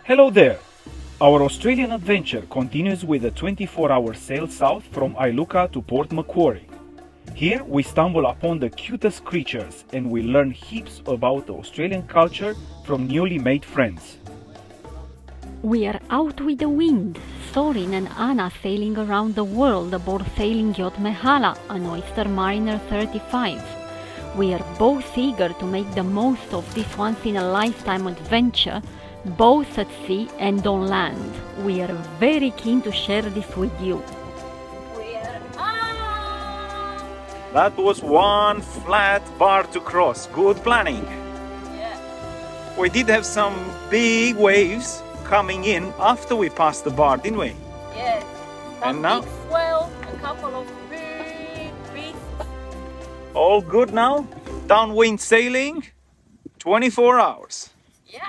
Hello there! Our Australian adventure continues with a 24-hour sail south from Iluka to Port Macquarie. Here we stumble upon the cutest creatures and we learn heaps about the Australian culture from newly made friends. We are out with the wind, Sorin and Ana sailing around the world aboard sailing yacht Mehalah, an Oyster Mariner 35. We are both eager to make the most of this once-in-a-lifetime adventure, both at sea and on land. We are very keen to share this with you. That was one flat bar to cross. Good planning. Yeah. We did have some big waves coming in after we passed the bar, didn't we? Yeah. And now? Big swell, a couple of big beasts. All good now? Downwind sailing, 24 hours. Yeah.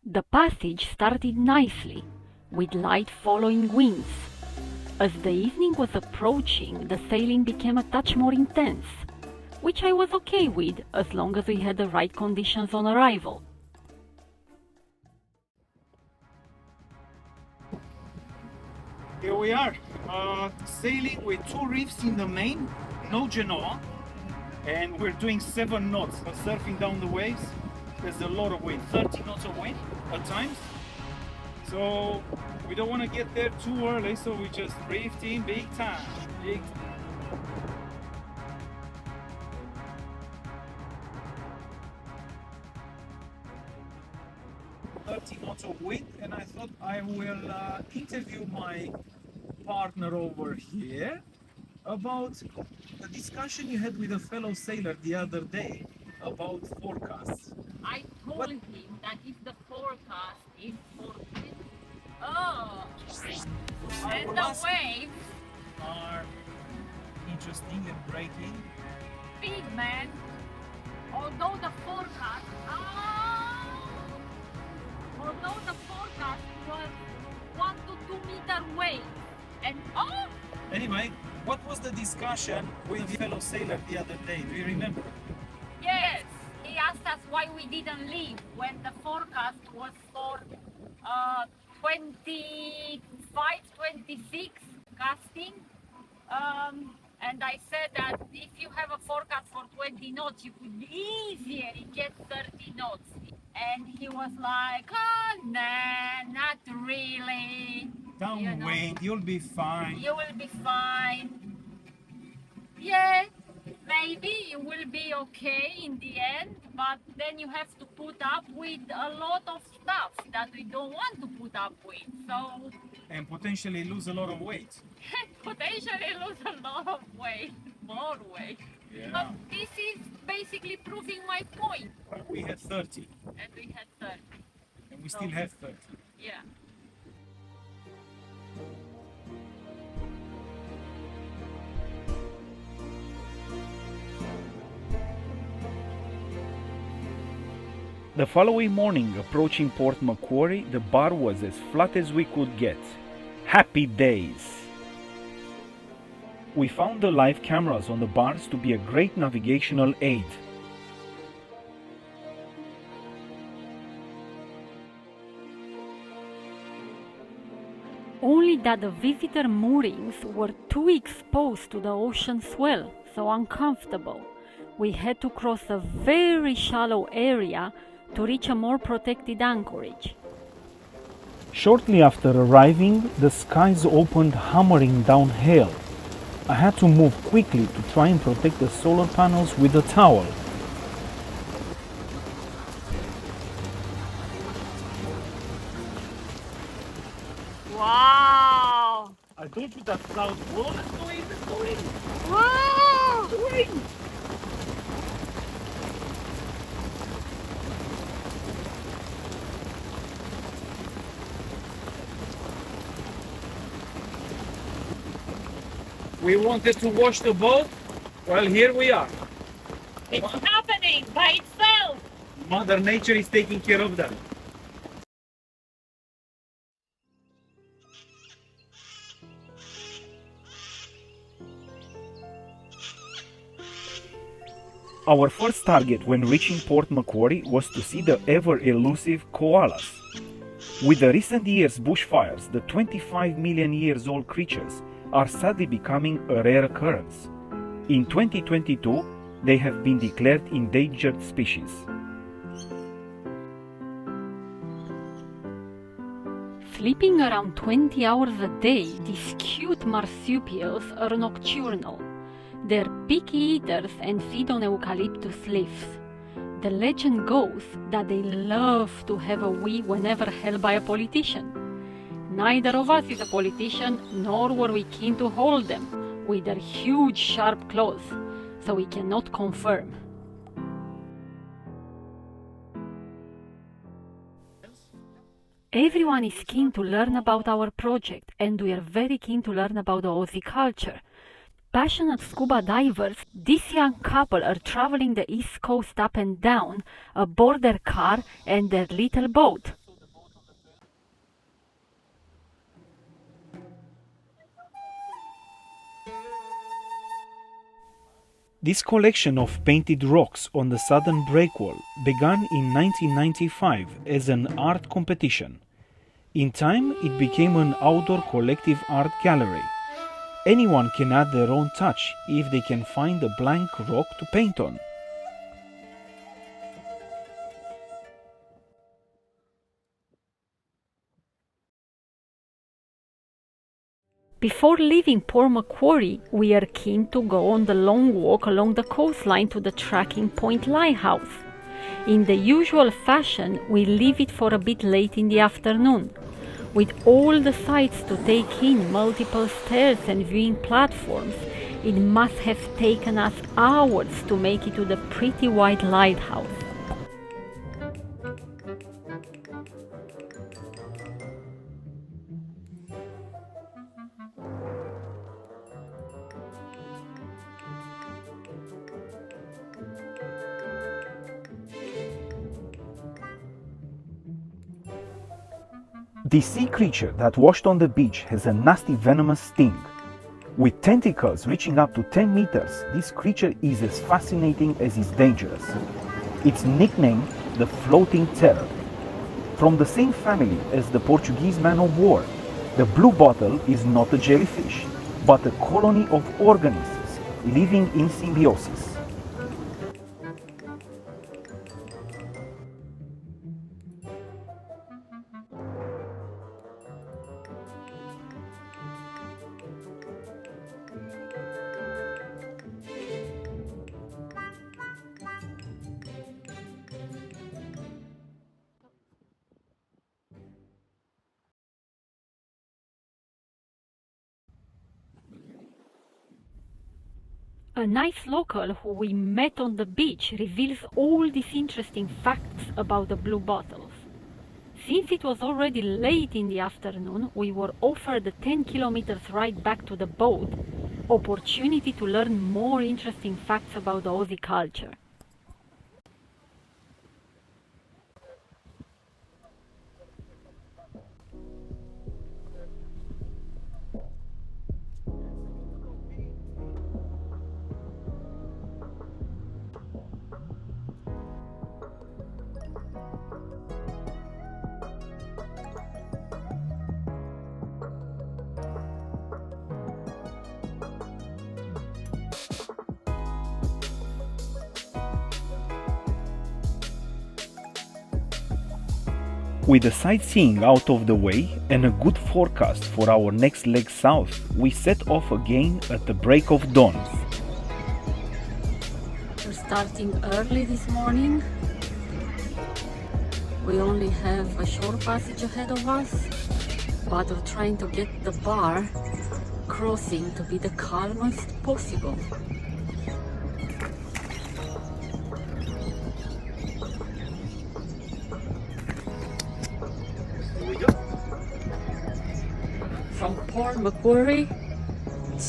The passage started nicely, with light following winds. As the evening was approaching, the sailing became a touch more intense, which I was okay with as long as we had the right conditions on arrival. Here we are, sailing with 2 reefs in the main, no genoa, and we're doing 7 knots, surfing down the waves. There's a lot of wind, 30 knots of wind at times. So we don't want to get there too early, so we just reefed in big time. 30 knots of wind, and I thought I will interview my partner over here about the discussion you had with a fellow sailor the other day about forecasts. I told him that if the forecast is for wind, and the waves Are interesting and breaking. big, man. Although the forecast was 1 to 2 meter wave, and Anyway, what was the discussion with the fellow sailor the other day? Do you remember? yes, he asked us why we didn't leave when the forecast was for 25, 26 casting. And I said that if you have a forecast for 20 knots, you could easily get 30 knots. And he was like, oh, nah, not really. Downwind, you'll be fine. You will be fine. Yeah, maybe it will be okay in the end, but then you have to put up with a lot of stuff that we don't want to put up with. So And potentially lose a lot of weight. potentially lose a lot of weight, more weight. Yeah. But this is basically proving my point. We had 30, And we had 30. and we still have 30. Yeah. The following morning, approaching Port Macquarie, the bar was as flat as we could get. Happy days! We found the live cameras on the bars to be a great navigational aid. Only that the visitor moorings were too exposed to the ocean swell, so uncomfortable. We had to cross a very shallow area to reach a more protected anchorage. Shortly after arriving, the skies opened hammering down hail. I had to move quickly to try and protect the solar panels with a towel. Wow! I told you that cloud was going. Wow! We wanted to wash the boat. Well, here we are. It's happening by itself! Mother Nature is taking care of that. Our first target when reaching Port Macquarie was to see the ever-elusive koalas. With the recent years' bushfires, the 25 million years old creatures are sadly becoming a rare occurrence. In 2022, they have been declared endangered species. Sleeping around 20 hours a day, these cute marsupials are nocturnal. They're picky eaters and feed on eucalyptus leaves. The legend goes that they love to have a wee whenever held by a politician. Neither of us is a politician, nor were we keen to hold them with their huge sharp claws, so we cannot confirm. Everyone is keen to learn about our project, and we are very keen to learn about the Aussie culture. Passionate scuba divers, this young couple are traveling the east coast up and down aboard their car and their little boat. This collection of painted rocks on the southern breakwall began in 1995 as an art competition. In time, it became an outdoor collective art gallery. Anyone can add their own touch if they can find a blank rock to paint on. Before leaving Port Macquarie, we are keen to go on the long walk along the coastline to the tracking point Lighthouse. In the usual fashion, we leave it for a bit late in the afternoon. With all the sights to take in, multiple stairs and viewing platforms, it must have taken us hours to make it to the pretty white lighthouse. The sea creature that washed on the beach has a nasty venomous sting. With tentacles reaching up to 10 meters, this creature is as fascinating as it's dangerous. It's nicknamed the Floating Terror. From the same family as the Portuguese man of war, the blue bottle is not a jellyfish, but a colony of organisms living in symbiosis. A nice local who we met on the beach reveals all these interesting facts about the blue bottles. Since it was already late in the afternoon, we were offered a 10 kilometers ride back to the boat, opportunity to learn more interesting facts about the Aussie culture. With the sightseeing out of the way and a good forecast for our next leg south, we set off again at the break of dawn. We're starting early this morning. We only have a short passage ahead of us, but we're trying to get the bar crossing to be the calmest possible. From Port Macquarie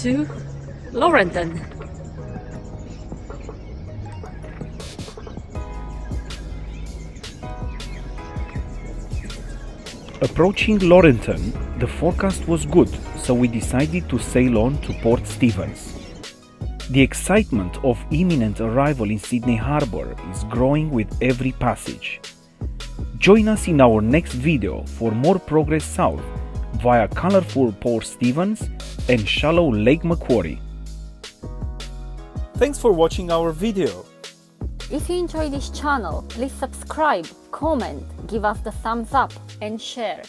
to Laurenton. Approaching Laurenton, the forecast was good, so we decided to sail on to Port Stephens. The excitement of imminent arrival in Sydney Harbour is growing with every passage. Join us in our next video for more progress south via colourful Port Stephens and shallow Lake Macquarie. Thanks for watching our video. If you enjoy this channel, please subscribe, comment, give us the thumbs up and share.